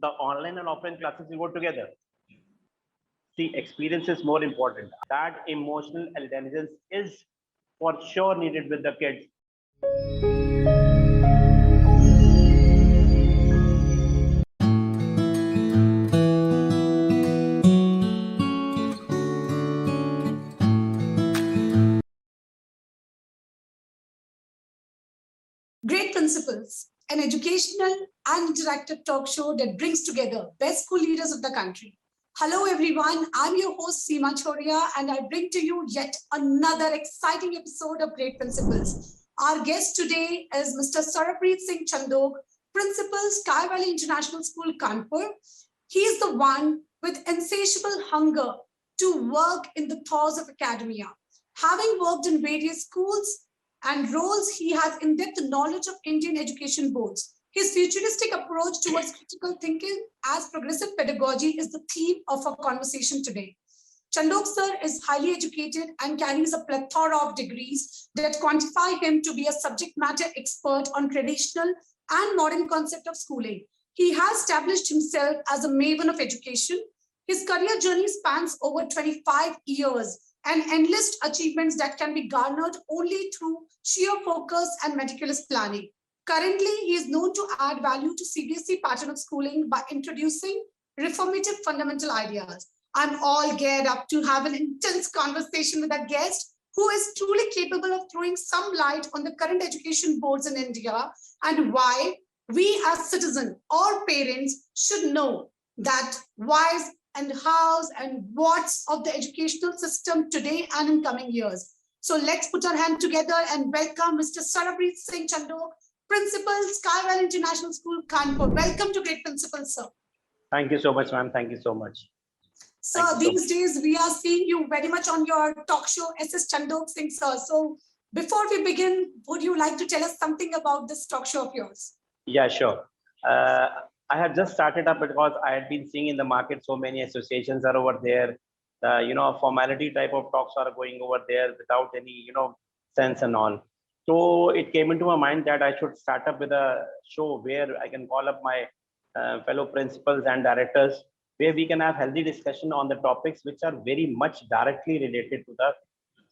the online and offline classes will go together. The experience is more important. That emotional intelligence is for sure needed with the kids. Great Principles, an educational and interactive talk show that brings together best school leaders of the country. Hello everyone, I'm your host Seema Chhoriya and I bring to you yet another exciting episode of Great Principles. Our guest today is Mr. Sarabpreet Singh Chandhok, Principal, Sky Valley International School, Kanpur. He is the one with insatiable hunger to work in the thoughts of academia. Having worked in various schools and roles, he has in-depth knowledge of Indian education boards. His futuristic approach towards critical thinking as progressive pedagogy is the theme of our conversation today. Chandhok sir is highly educated and carries a plethora of degrees that quantify him to be a subject matter expert on traditional and modern concept of schooling. He has established himself as a maven of education. His career journey spans over 25 years and endless achievements that can be garnered only through sheer focus and meticulous planning. Currently, he is known to add value to CBSE pattern of schooling by introducing reformative fundamental ideas. I'm all geared up to have an intense conversation with a guest who is truly capable of throwing some light on the current education boards in India and why we as citizens or parents should know that whys and hows and whats of the educational system today and in coming years. So let's put our hand together and welcome Mr. Sarabpreet Singh Chandhok, Principal, Sky Valley International School, Kanpur. Welcome to Great Principles, sir. Thank you so much, ma'am. Thank you so much. Sir, these days we are seeing you very much on your talk show, SS Chandhok Singh, sir. So before we begin, would you like to tell us something about this talk show of yours? Yeah, sure. I had just started up because I had been seeing in the market so many associations are over there. Formality type of talks are going over there without any, sense and all. So it came into my mind that I should start up with a show where I can call up my fellow principals and directors, where we can have healthy discussion on the topics which are very much directly related to the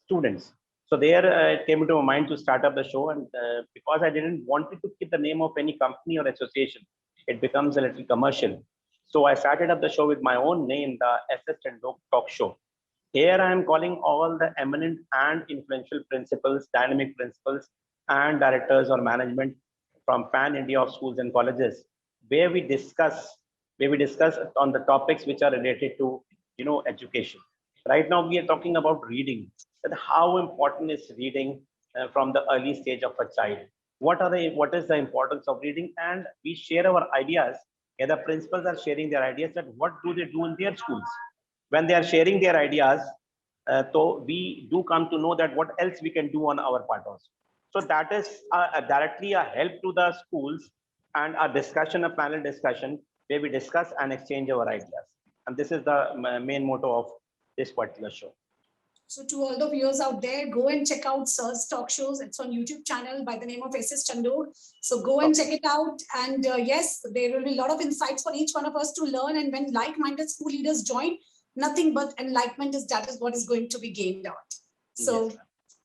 students. So there it came into my mind to start up the show, and because I didn't want it to keep the name of any company or association, it becomes a little commercial. So I started up the show with my own name, the SS Chandhok Talk Show. Here I am calling all the eminent and influential principals, dynamic principals, and directors or management from pan India of schools and colleges, where we discuss on the topics which are related to education. Right now we are talking about reading, that how important is reading from the early stage of a child. What is the importance of reading? And we share our ideas. Yeah, the principals are sharing their ideas that what do they do in their schools. When they are sharing their ideas, so we do come to know that what else we can do on our part also. So that is directly a help to the schools, and a panel discussion where we discuss and exchange our ideas. And this is the main motto of this particular show. So to all the viewers out there, go and check out Sir's talk shows. It's on YouTube channel by the name of SS Chandhok. So go and check it out. And yes, there will be a lot of insights for each one of us to learn. And when like-minded school leaders join, nothing but enlightenment is what is going to be gained out. So yes.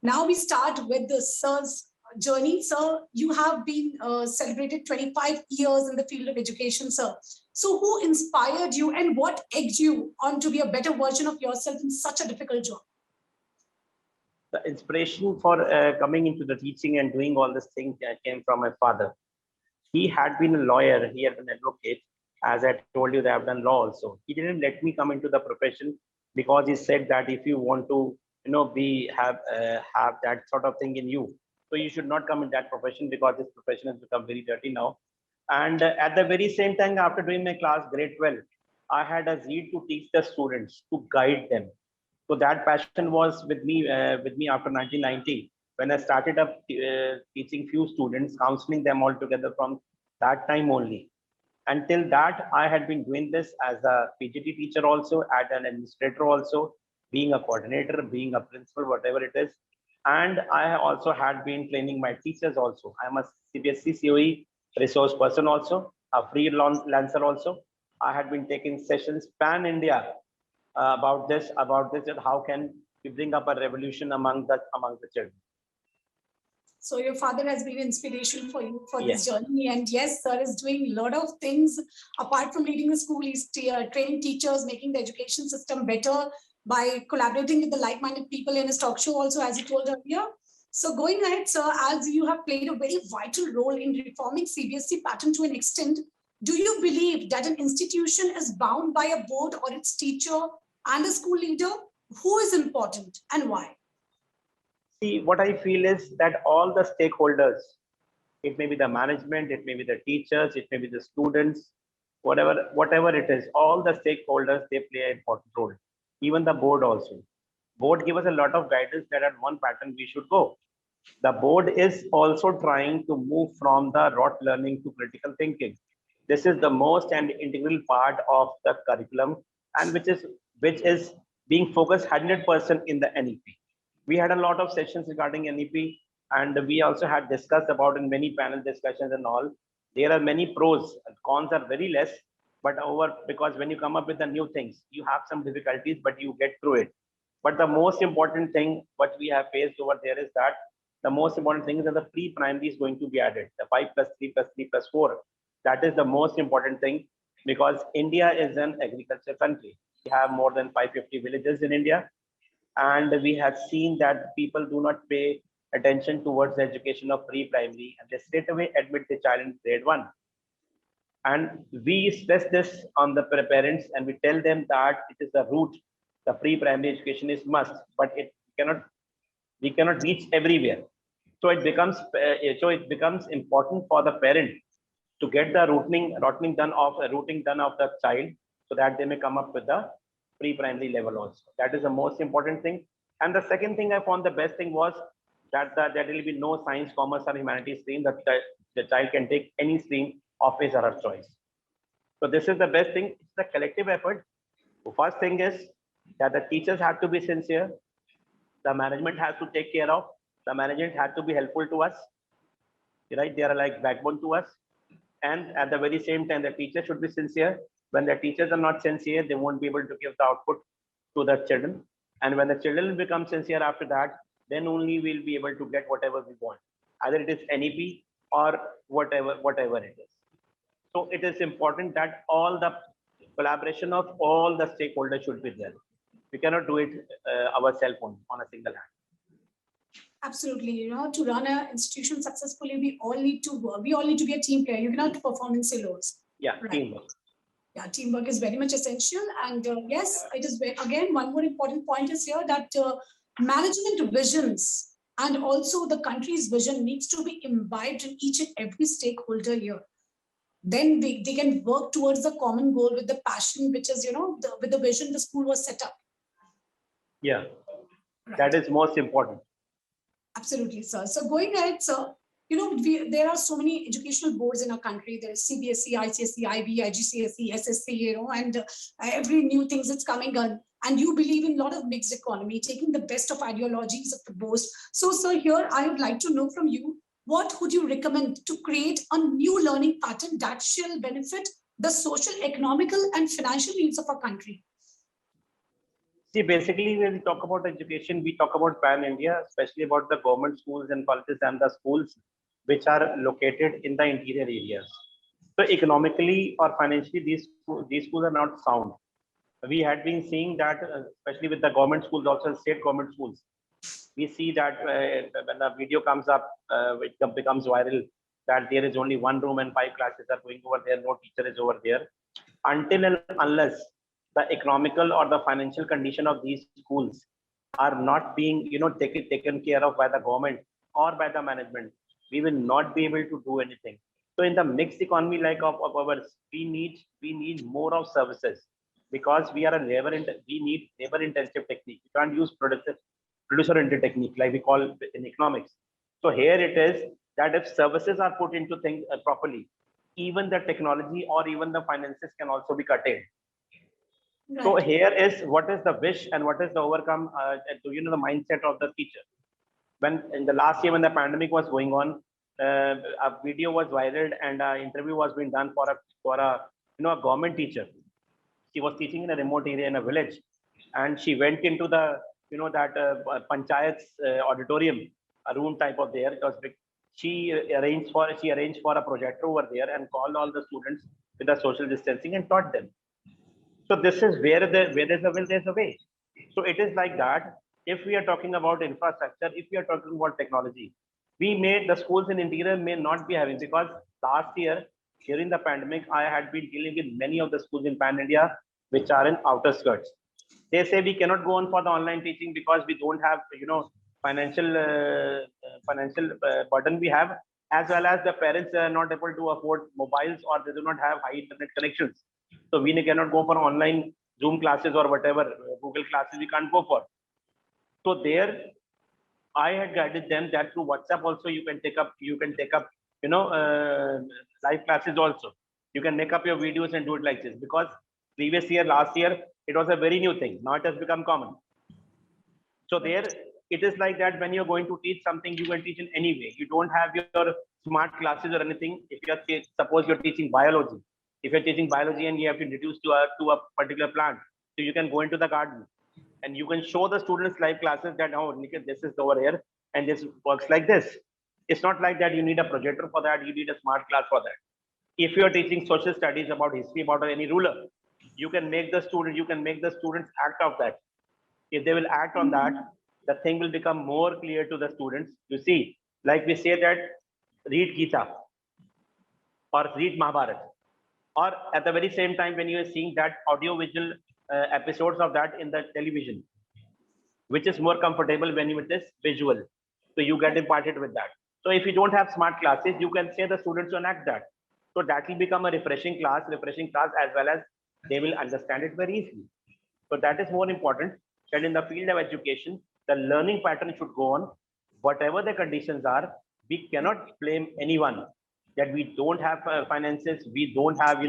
Now we start with the Sir's journey. Sir, you have been celebrated 25 years in the field of education, sir. So who inspired you and what egged you on to be a better version of yourself in such a difficult job? The inspiration for coming into the teaching and doing all this thing came from my father. He had been a lawyer, he had been an advocate. As I told you, they have done law also. He didn't let me come into the profession because he said that if you want to, have that sort of thing in you, so you should not come in that profession because this profession has become very dirty now. And at the very same time, after doing my class grade 12, I had a zeal to teach the students, to guide them. So that passion was with me after 1990, when I started up teaching few students, counseling them all together from that time only. Until that, I had been doing this as a PGT teacher also, as an administrator also, being a coordinator, being a principal, whatever it is. And I also had been training my teachers also. I'm a CBSE COE resource person also, a freelancer also. I had been taking sessions pan India about this, and how can we bring up a revolution among the children. So your father has been inspiration for you for this Yes. journey. And yes, sir is doing a lot of things apart from leading the school. He's training teachers, making the education system better by collaborating with the like-minded people in his talk show also, as he told earlier. So going ahead, sir, as you have played a very vital role in reforming CBSE pattern to an extent, do you believe that an institution is bound by a board or its teacher and a school leader? Who is important and why? See, what I feel is that all the stakeholders, it may be the management, it may be the teachers, it may be the students, whatever it is, all the stakeholders, they play an important role. Even the board also. Board give us a lot of guidance that at one pattern we should go. The board is also trying to move from the rote learning to critical thinking. This is the most and integral part of the curriculum, and which is being focused 100% in the NEP. We had a lot of sessions regarding NEP, and we also had discussed about in many panel discussions and all. There are many pros, cons are very less, but over because when you come up with the new things, you have some difficulties, but you get through it. But the most important thing what we have faced over there is that the most important thing is that the pre-primary is going to be added, the 5 plus 3 plus 3 plus 4. That is the most important thing, because India is an agriculture country. We have more than 550 villages in India, and we have seen that people do not pay attention towards the education of pre-primary, and they straight away admit the child in grade 1. And we stress this on the parents, and we tell them that it is the root. The pre-primary education is must, but we cannot reach everywhere. So it becomes important for the parent to get the routing done of the child, so that they may come up with the pre-primary level also. That is the most important thing. And the second thing I found the best thing was that there will be no science, commerce, or humanities stream. That the child can take any stream of his or her choice. So this is the best thing. It's the collective effort. The first thing is that the teachers have to be sincere. The management has to take care of. The management has to be helpful to us. Right? They are like backbone to us. And at the very same time, the teachers should be sincere. When the teachers are not sincere, they won't be able to give the output to the children. And when the children become sincere after that, then only we'll be able to get whatever we want, either it is NEP or whatever it is. So it is important that all the collaboration of all the stakeholders should be there. We cannot do it ourselves on a single hand. Absolutely. To run an institution successfully, we all need to work. We all need to be a team player. You cannot perform in silos. Yeah, right. Teamwork. Yeah, teamwork is very much essential. And yes, it is again, one more important point is here that management visions and also the country's vision needs to be imbibed in each and every stakeholder here. Then they can work towards the common goal with the passion, which is, with the vision the school was set up. Yeah, right. That is most important. Absolutely, sir. So going ahead, sir, there are so many educational boards in our country. There is CBSE, ICSE, IB, IGCSE, SSC, and every new things that's coming on. And you believe in a lot of mixed economy, taking the best of ideologies of the both. So, sir, here I would like to know from you, what would you recommend to create a new learning pattern that shall benefit the social, economical, and financial needs of our country? See, basically, when we talk about education, we talk about pan-India, especially about the government schools and colleges and the schools which are located in the interior areas. So economically or financially, these schools are not sound. We had been seeing that, especially with the government schools, also state government schools. We see that when the video comes up, it becomes viral, that there is only one room and 5 classes are going over there, no teacher is over there. Until and unless the economical or the financial condition of these schools are not being taken care of by the government or by the management, we will not be able to do anything. So in the mixed economy like of ours, we need more of services, because we need labor intensive technique. We can't use producer into technique like we call in economics. So here it is that if services are put into things properly, even the technology or even the finances can also be curtailed. Right. So here is what is the wish and what is the overcome, the mindset of the teacher. When in the last year when the pandemic was going on, a video was viral and an interview was being done for a government teacher. She was teaching in a remote area in a village, and she went into the, that panchayat's auditorium, a room type of there. It was big. She arranged for a projector over there and called all the students with the social distancing and taught them. So this is where there's a will, there's a way. So it is like that. If we are talking about infrastructure, if we are talking about technology, we made the schools in interior may not be having, because last year during the pandemic, I had been dealing with many of the schools in Pan India which are in outer skirts. They say we cannot go on for the online teaching because we don't have, financial burden we have, as well as the parents are not able to afford mobiles, or they do not have high internet connections. So we cannot go for online Zoom classes or whatever Google classes we can't go for. So there, I had guided them that through WhatsApp also you can take up live classes also. You can make up your videos and do it like this, because last year it was a very new thing. Now it has become common. So there it is like that. When you're going to teach something, you can teach in any way. You don't have your smart classes or anything. If suppose you're teaching biology, if you're teaching biology and you have to introduce to a particular plant, so you can go into the garden and you can show the students live classes that, oh, Nikhil, this is over here and this works like this. It's not like that you need a projector for that, you need a smart class for that. If you are teaching social studies about history, about any ruler, you can make the students act of that. If they will act on that, the thing will become more clear to the students. You see, like we say that read Gita or read Mahabharata, or at the very same time when you are seeing that audio visual episodes of that in the television, which is more comfortable when it is visual. So you get imparted with that. So if you don't have smart classes, you can say the students to enact that. So that will become a refreshing class, as well as they will understand it very easily. So that is more important, that in the field of education, the learning pattern should go on. Whatever the conditions are, we cannot blame anyone that we don't have finances, we don't have,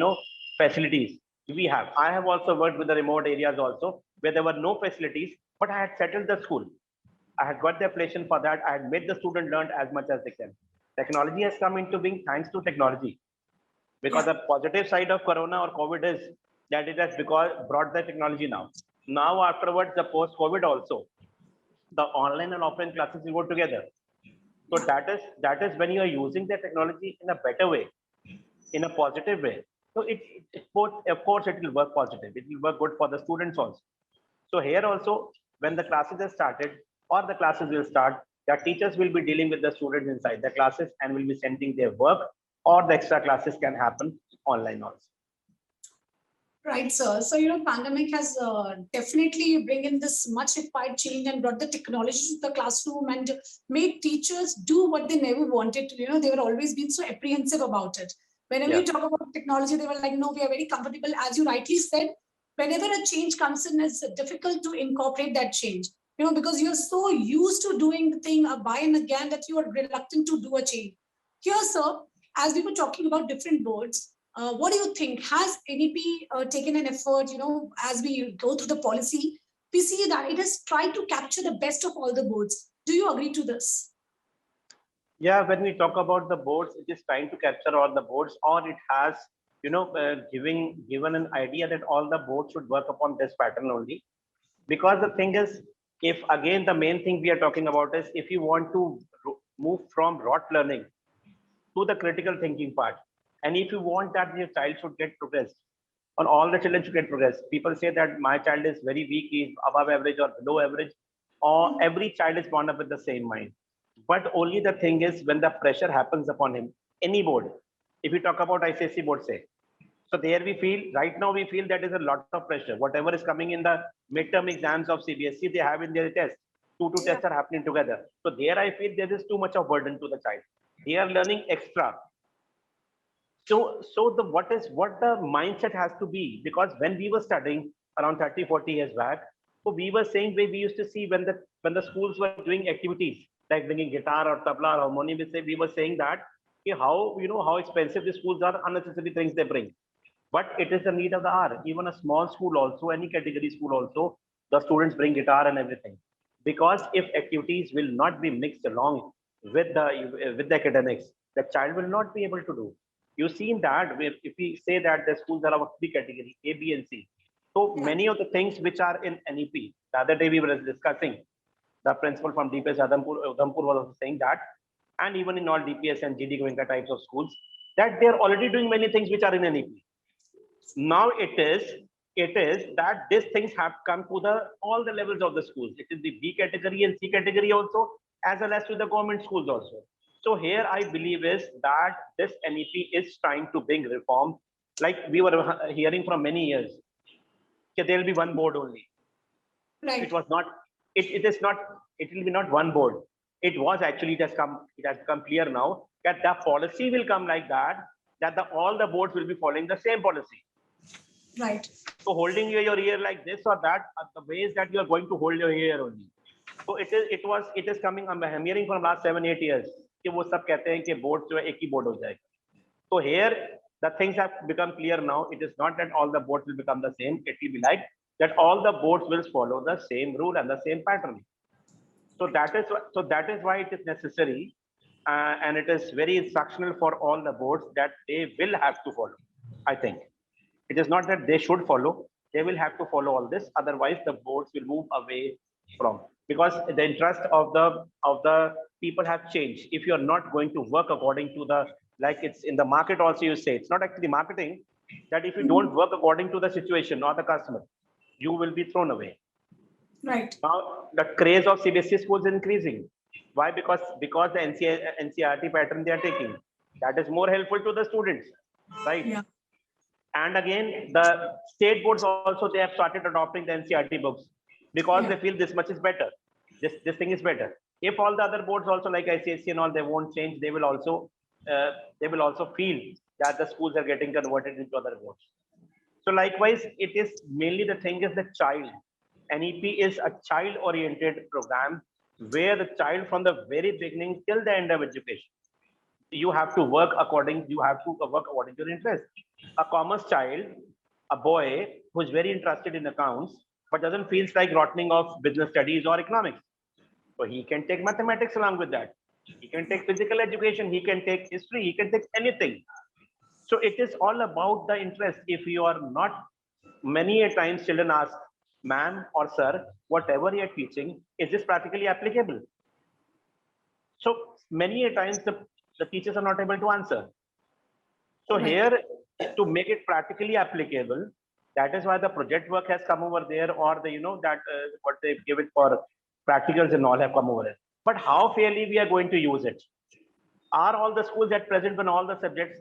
facilities. We have. I have also worked with the remote areas also, where there were no facilities, but I had settled the school. I had got the application for that. I had made the student learn as much as they can. Technology has come into being thanks to technology, because the positive side of Corona or COVID is that it has brought the technology now. Now afterwards, the post-COVID also, the online and offline classes will go together. So that is when you are using the technology in a better way, in a positive way. So of course it will work positive. It will work good for the students also. So here also, when the classes are started or the classes will start, the teachers will be dealing with the students inside the classes and will be sending their work, or the extra classes can happen online also. Right, sir. So, pandemic has definitely bring in this much required change and brought the technology to the classroom and made teachers do what they never wanted to. They were always been so apprehensive about it. Whenever you talk about technology, they were like, no, we are very comfortable. As you rightly said, whenever a change comes in, it's difficult to incorporate that change, because you're so used to doing the thing by and again that you are reluctant to do a change. Here, sir, as we were talking about different boards, what do you think? Has NEP taken an effort, as we go through the policy, we see that it has tried to capture the best of all the boards. Do you agree to this? Yeah, when we talk about the boards, it is trying to capture all the boards, or it has, given an idea that all the boards should work upon this pattern only. Because the thing is, if again, the main thing we are talking about is if you want to move from rote learning to the critical thinking part, and if you want that your child should get progress, or all the children should get progress. People say that my child is very weak, he is above average or below average, or every child is born up with the same mind. But only the thing is, when the pressure happens upon him, any board, if we talk about ICSE board, say, so there we feel, right now we feel that is a lot of pressure. Whatever is coming in the midterm exams of CBSE, they have in their test. Two tests are happening together. So there I feel there is too much of burden to the child. They are learning extra. So what the mindset has to be, because when we were studying around 30, 40 years back, so we were saying, we used to see when the schools were doing activities like bringing guitar or tabla or harmonium, we were saying that how expensive the schools are, unnecessary things they bring. But it is the need of the hour. Even a small school also, any category school also, the students bring guitar and everything. Because if activities will not be mixed along with the academics, the child will not be able to do. You've seen that if we say that the schools are of three category, A, B, and C. So Yeah. many of the things which are in NEP, the other day we were discussing, the principal from DPS Udhampur was also saying that, and even in all DPS and GD Goenka types of schools, that they're already doing many things which are in NEP. Now it is that these things have come to the all the levels of the schools. It is the B category and C category also, as well as to the government schools also. So here I believe is that this NEP is trying to bring reform, like we were hearing from many years. Okay, there will be one board only. Right. It was not. It is not. It will be not one board. It was actually. It has come. It has become clear now that the policy will come like that. That all the boards will be following the same policy. Right. So holding your ear like this or that are the ways that you are going to hold your ear only. So it is coming. I'm hearing from last 7-8 years कि वो सब कहते हैं कि board जो है एक ही board हो जाएगा. So here the things have become clear now. It is not that all the boards will become the same. It will be like that all the boards will follow the same rule and the same pattern. So that is why it is necessary, and it is very instructional for all the boards that they will have to follow. I think it is not that they should follow; they will have to follow all this. Otherwise, the boards will move away from, because the interest of the people have changed. If you are not going to work according to the, like it's in the market also, you say it's not actually marketing, that if you don't work according to the situation or the customer, you will be thrown away. Right. Now the craze of CBSE schools is increasing. Why? Because the NCERT pattern they are taking, that is more helpful to the students, right? Yeah. And again, the state boards also, they have started adopting the NCERT books because Yeah. they feel this much is better. This thing is better. If all the other boards also like ICSE and all, they won't change, they will also feel that the schools are getting converted into other boards. So likewise, it is mainly the thing is the child. NEP is a child-oriented program where the child from the very beginning till the end of education, you have to work according to your interest. A commerce child, a boy who is very interested in accounts but doesn't feel like rotting of business studies or economics, so he can take mathematics along with that. He can take physical education, he can take history, he can take anything. So it is all about the interest. If you are not, many a times children ask, ma'am or sir, whatever you are teaching, is this practically applicable? So many a times the teachers are not able to answer. So here, to make it practically applicable, that is why the project work has come over there, or the that what they give it for practicals and all have come over there. But how fairly we are going to use it? Are all the schools at present, when all the subjects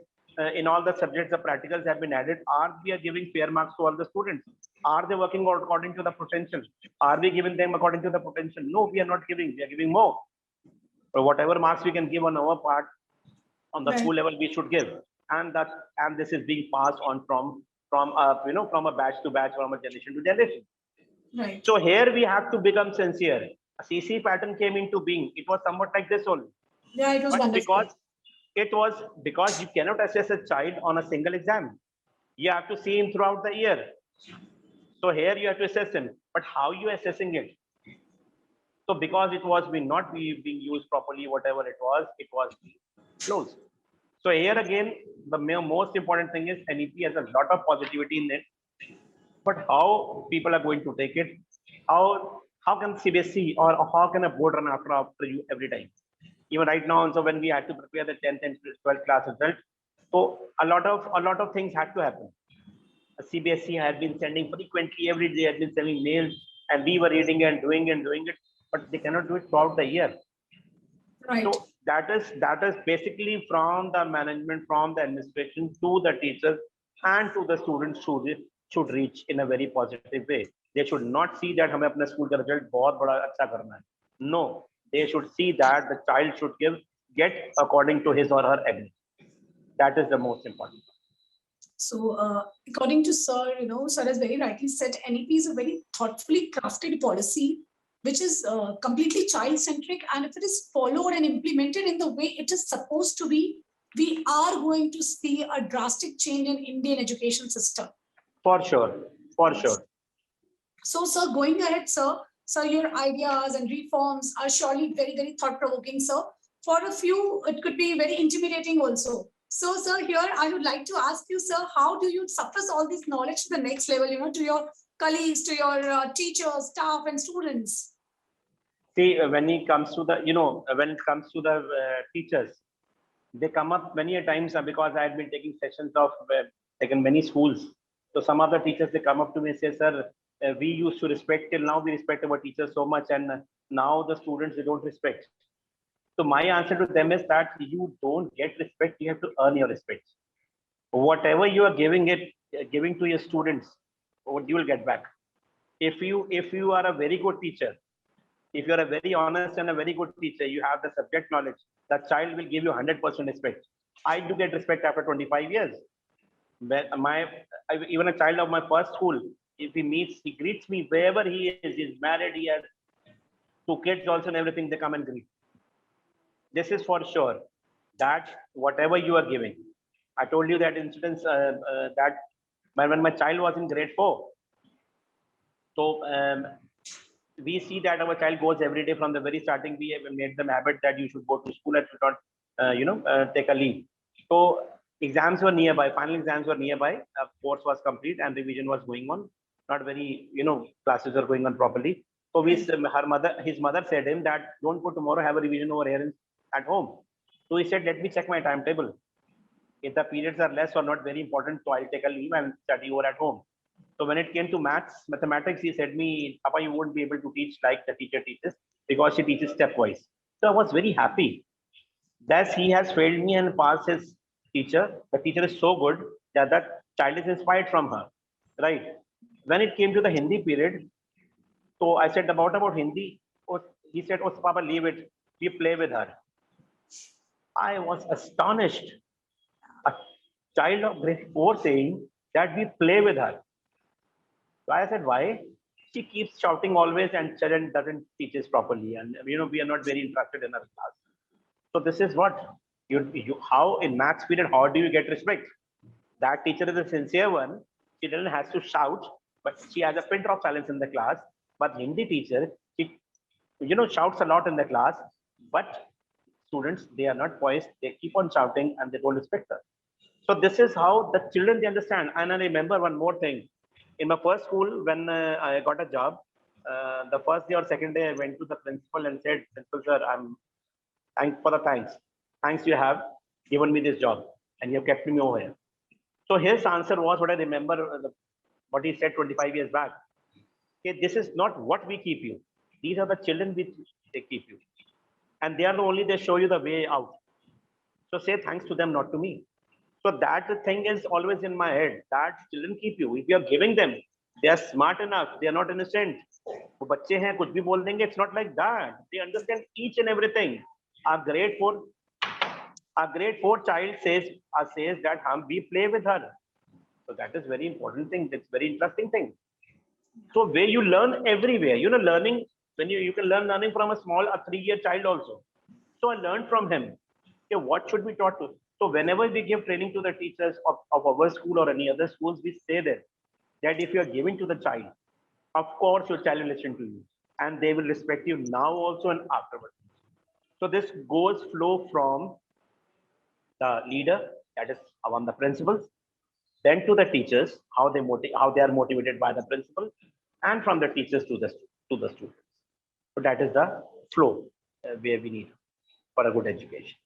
in all the subjects the practicals have been added, are we are giving fair marks to all the students? Are they working according to the potential? Are we giving them according to the potential? No, we are not giving. We are giving more. So whatever marks we can give on our part, on the school level, we should give, and this is being passed on from a batch to batch, from a generation to generation. Right. So here we have to become sincere. A CC pattern came into being. It was somewhat like this only. Yeah, it was But wonderful. because you cannot assess a child on a single exam. You have to see him throughout the year. So here you have to assess him. But how you assessing it? So because it was not being used properly, whatever it was closed. So here again, the most important thing is NEP has a lot of positivity in it. But how people are going to take it? How can CBSE or how can a board run after you every time? Even right now, also when we had to prepare the 10th and 12th class result, so a lot of things had to happen. CBSE had been sending frequently every day, had been sending mails, and we were reading and doing it, but they cannot do it throughout the year. Right. So that is basically from the management, from the administration to the teachers and to the students should reach in a very positive way. They should not see that हमें अपने school का result बहुत बड़ा अच्छा करना है. No, they should see that the child should get according to his or her ability. That is the most important. So according to Sir, Sir has very rightly said, NEP is a very thoughtfully crafted policy, which is completely child-centric. And if it is followed and implemented in the way it is supposed to be, we are going to see a drastic change in Indian education system. For sure. So, sir, going ahead, sir, your ideas and reforms are surely very, very thought-provoking, sir. For a few, it could be very intimidating also. So, sir, here I would like to ask you, sir, how do you suppress all this knowledge to the next level, to your colleagues, to your teachers, staff, and students? See, when it comes to the, when it comes to the teachers, they come up many a times because I had been taking sessions of like in many schools. So some of the teachers, they come up to me and say, sir, we used to respect, till now we respect our teachers so much, and now the students, they don't respect. So my answer to them is that you don't get respect, you have to earn your respect. Whatever you are giving to your students, what you will get back. If you are a very good teacher, if you are a very honest and a very good teacher, you have the subject knowledge, the child will give you 100% respect. I do get respect after 25 years. Even a child of my first school, if he greets me wherever he is. He's married, he has two kids also and everything. They come and greet. This is for sure that whatever you are giving. I told you that incidents that when my child was in grade 4. So we see that our child goes every day from the very starting. We have made them habit that you should go to school and should not, take a leave. So exams were nearby. Final exams were nearby. Course was complete and revision was going on. Not very, classes are going on properly. So his mother said him that don't go tomorrow. Have a revision over here at home. So he said, let me check my timetable. If the periods are less or not very important, so I'll take a leave and study over at home. So when it came to mathematics, he said me, Papa, you won't be able to teach like the teacher teaches because she teaches stepwise. So I was very happy. Thus, he has failed me and passed his teacher. The teacher is so good that that child is inspired from her, right? When it came to the Hindi period, so I said about Hindi. Oh, he said, "Oh, Papa, leave it. We play with her." I was astonished. A child of grade 4 saying that we play with her. So I said, why? She keeps shouting always and Charan doesn't teach us properly. And we are not very interested in her class. So this is what how in maths period, how do you get respect? That teacher is a sincere one. She doesn't have to shout, but she has a pin drop silence in the class. But Hindi teacher, she shouts a lot in the class, but students, they are not poised. They keep on shouting and they don't respect her. So this is how the children, they understand. And I remember one more thing. In my first school, when I got a job, the first day or second day, I went to the principal and said, Principal sir, I'm thanks for the thanks. Thanks you have given me this job and you have kept me over here. So his answer was what I remember, what he said 25 years back. Okay, this is not what we keep you. These are the children they keep you. And they are the only, they show you the way out. So say thanks to them, not to me. So that thing is always in my head, that children keep you. If you are giving them, they are smart enough, they are not innocent. वो बच्चे हैं कुछ भी बोल देंगे. It's not like that. They understand each and everything. Our grade 4 child says that we play with her. So that is very important thing. That's very interesting thing. So where you learn everywhere, learning, when you can learning from a 3-year child also. So I learned from him. Okay, what should be taught to? So whenever we give training to the teachers of our school or any other schools, we say that if you are giving to the child, of course your child will listen to you and they will respect you now also and afterwards. So this flow from the leader, that is among the principals, then to the teachers, how they are motivated by the principal, and from the teachers to the students. So that is the flow where we need for a good education.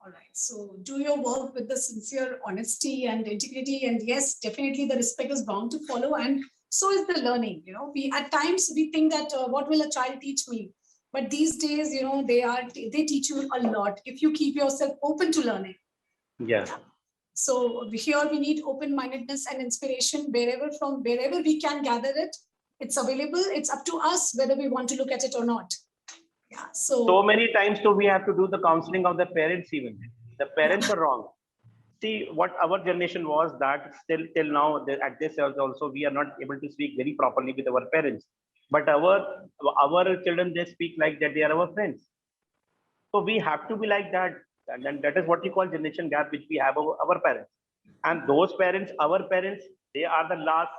All right. So do your work with the sincere honesty and integrity. And yes, definitely the respect is bound to follow. And so is the learning. We at times we think that what will a child teach me? But these days, they teach you a lot if you keep yourself open to learning. Yeah. So here we need open-mindedness and inspiration wherever we can gather it. It's available. It's up to us whether we want to look at it or not. Yeah. So many times, we have to do the counseling of the parents even. The parents are wrong. See, what our generation was that still till now, at this age also, we are not able to speak very properly with our parents. But our children, they speak like that they are our friends. So we have to be like that. And then that is what you call generation gap, which we have our parents. And those parents, our parents, they are the last,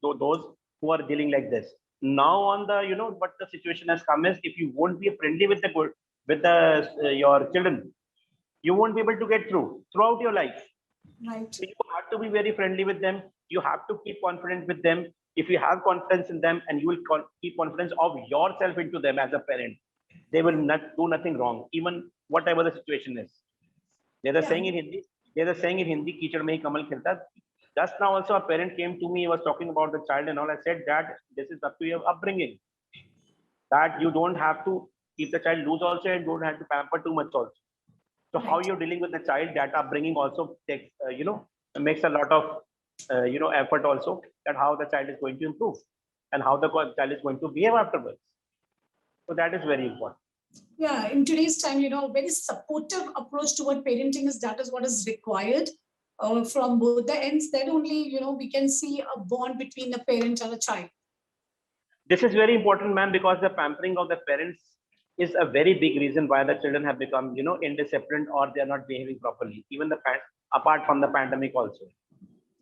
those who are dealing like this. Now on the, what the situation has come is, if you won't be friendly with your children, You won't be able to get through throughout your life. Right. So you have to be very friendly with them. You have to keep confidence with them. If you have confidence in them and you will keep confidence of yourself into them as a parent, they will not do nothing wrong, even whatever the situation is. There's a Yeah. saying in Hindi. There's a saying in Hindi, "Kichad mein hi kamal khilta." Just now also a parent came to me, was talking about the child and all. I said that this is up to your upbringing. That you don't have to keep the child loose also and don't have to pamper too much also. So how Right. you're dealing with the child, that upbringing also takes, makes a lot of, effort also, that how the child is going to improve and how the child is going to behave afterwards. So that is very important. Yeah, in today's time, very supportive approach toward parenting that is what is required from both the ends. Then only, we can see a bond between a parent and a child. This is very important, ma'am, because the pampering of the parents is a very big reason why the children have become, indisciplined or they are not behaving properly. Even apart from the pandemic also.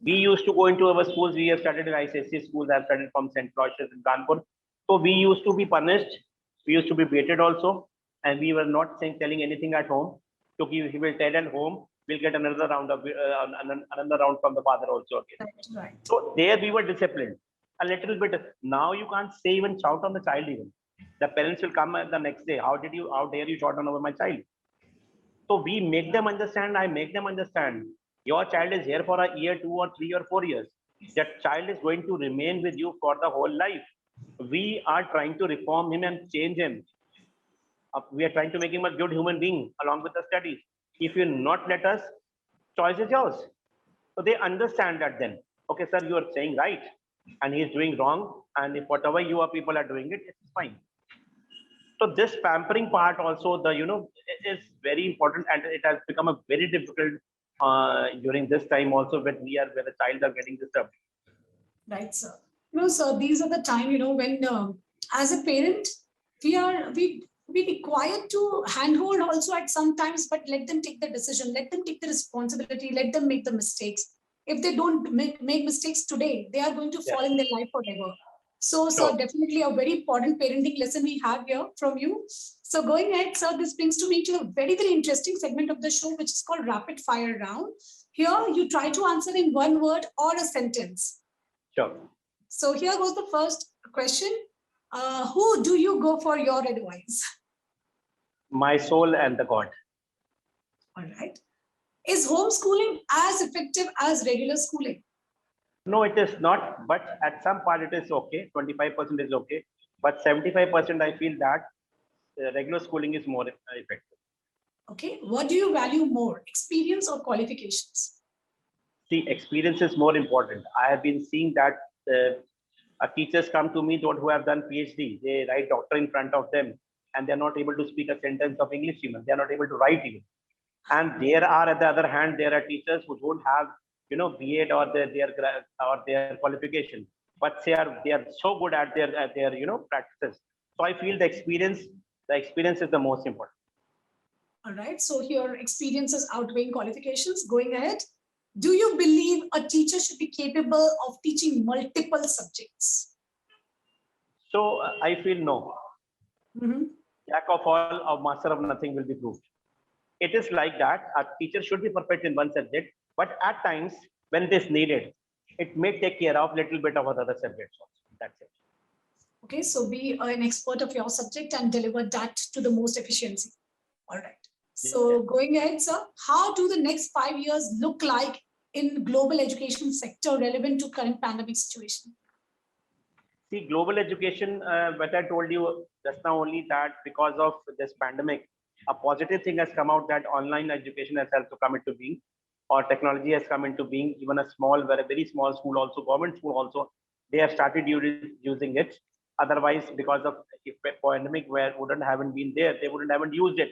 We used to go into our schools. We have studied in ICSE schools. I've studied from St. Aloysius in Kanpur. So we used to be punished. We used to be baited also. And we were not telling anything at home. So he will tell at home, we'll get another round from the father also again. Right. So there we were disciplined a little bit. Now you can't say even shout on the child even. The parents will come the next day. How dare you shout on over my child? So we make them understand. I make them understand. Your child is here for a year, 2 or 3 or 4 years. That child is going to remain with you for the whole life. We are trying to reform him and change him. We are trying to make him a good human being along with the studies. If you not let us, choice is yours. So they understand that then. Okay, sir, you are saying right, and he is doing wrong. And if whatever people are doing it, it's fine. So this pampering part also, is very important, and it has become a very difficult during this time also where the child are getting disturbed. Right, sir. So these are the time, when as a parent, we required to handhold also at some times, but let them take the decision, let them take the responsibility, let them make the mistakes. If they don't make mistakes today, they are going to fall in their life forever. So, sir, definitely a very important parenting lesson we have here from you. So going ahead, sir, this brings to me to a very, very interesting segment of the show, which is called Rapid Fire Round. Here, you try to answer in one word or a sentence. Sure. So here goes the first question. Who do you go for your advice? My soul and the God. All right. Is homeschooling as effective as regular schooling? No, it is not. But at some part it is okay. 25% is okay. But 75% I feel that regular schooling is more effective. Okay. What do you value more, experience or qualifications? See, experience is more important. I have been seeing that teachers come to me who have done PhD. They write doctor in front of them, and they're not able to speak a sentence of English even. They're not able to write even. And there are, at the other hand, there are teachers who don't have, B.Ed or their qualification, but they are so good at their practices. So I feel the experience is the most important. All right. So here, experience is outweighing qualifications. Going ahead, do you believe a teacher should be capable of teaching multiple subjects? So I feel no. Mm-hmm. Jack of all, or master of nothing will be proved. It is like that. A teacher should be perfect in one subject, but at times when it is needed, it may take care of little bit of other subjects also. That's it. Okay, so be an expert of your subject and deliver that to the most efficiency. All right. So going ahead, sir, how do the next 5 years look like in global education sector relevant to current pandemic situation? See, global education, what I told you just now only, that because of this pandemic, a positive thing has come out, that online education has also come into being, or technology has come into being. Even a very small school also, government school also, they have started using it. Otherwise, because of if pandemic haven't been there, they wouldn't haven't used it.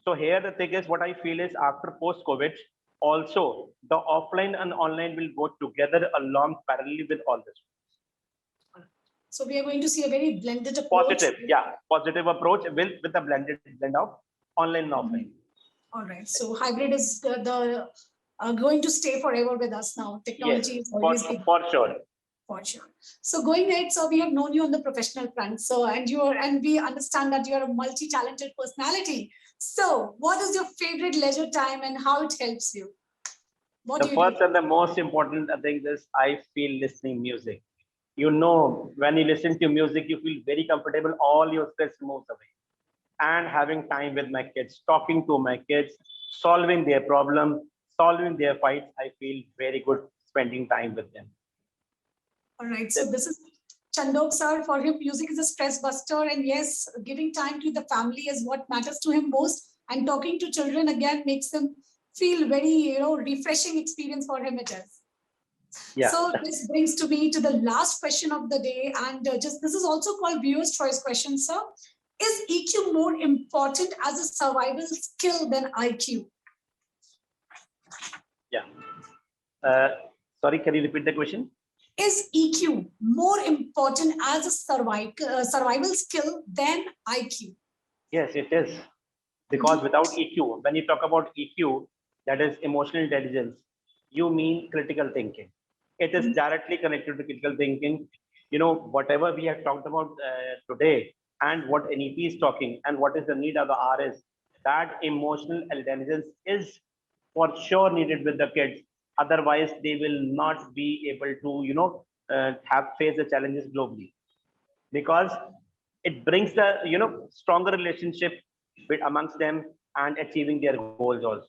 So here the thing is, what I feel is, after post-COVID, also the offline and online will go together along parallelly with all this. So we are going to see a very blended approach. Positive approach with a blend of online and offline. All right. So hybrid is going to stay forever with us now. Technology is always for sure. For sure. So going ahead, so we have known you on the professional front. So and we understand that you are a multi-talented personality. So, what is your favorite leisure time and how it helps you? What The do you do? first and the most important thing is I feel listening music. You know, when you listen to music, you feel very comfortable. All your stress moves away. And having time with my kids, talking to my kids, solving their problem, solving their fights, I feel very good spending time with them. All right. So this is Chandok sir. For him, music is a stress buster, and yes, giving time to the family is what matters to him most. And talking to children again makes them feel very, refreshing experience for him. It is. Yeah. So this brings to me to the last question of the day, and just this is also called viewers' choice question, sir. Is EQ more important as a survival skill than IQ? Yeah. Uh, Sorry, can you repeat the question? Is EQ more important as a survival skill than IQ? Yes, it is. Because without EQ, when you talk about EQ, that is emotional intelligence, you mean critical thinking. It is directly connected to critical thinking. You know, whatever we have talked about today and what NEP is talking and what is the need of the RS, that emotional intelligence is for sure needed with the kids. Otherwise, they will not be able to, have face the challenges globally because it brings the stronger relationship with amongst them and achieving their goals also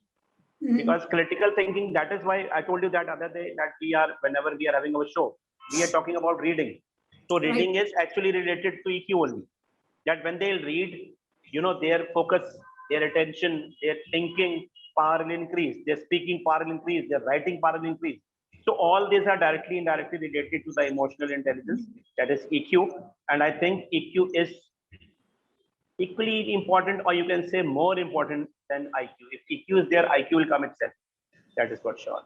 because critical thinking, that is why I told you that other day that we are, whenever we are having our show, we are talking about reading. So reading Right. is actually related to EQ only, that when they'll read, their focus, their attention, their thinking power will increase, their speaking power will increase, their writing power will increase. So all these are directly indirectly related to the emotional intelligence, that is EQ. And I think EQ is equally important, or you can say more important than IQ. If EQ is there, IQ will come itself. That is for sure.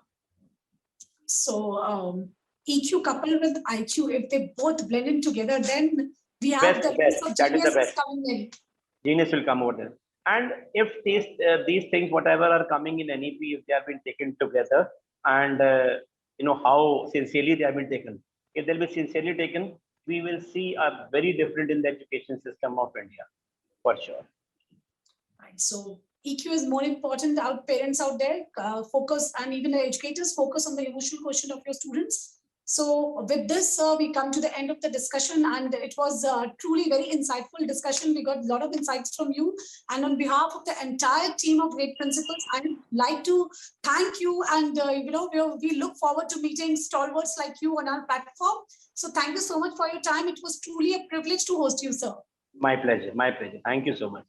So EQ coupled with IQ, if they both blend in together, then we have Best, the best. piece of That is the geniuses best. coming in. Genius will come over there. And if these things, whatever are coming in NEP, if they have been taken together, and how sincerely they have been taken, if they'll be sincerely taken, we will see a very different in the education system of India, for sure. Right. So EQ is more important. Our parents out there focus, and even the educators focus on the emotional quotient of your students. So with this, we come to the end of the discussion, and it was truly very insightful discussion. We got a lot of insights from you, and on behalf of the entire team of great principals, I would like to thank you. And we look forward to meeting stalwarts like you on our platform. So thank you so much for your time. It was truly a privilege to host you, sir. My pleasure. My pleasure. Thank you so much.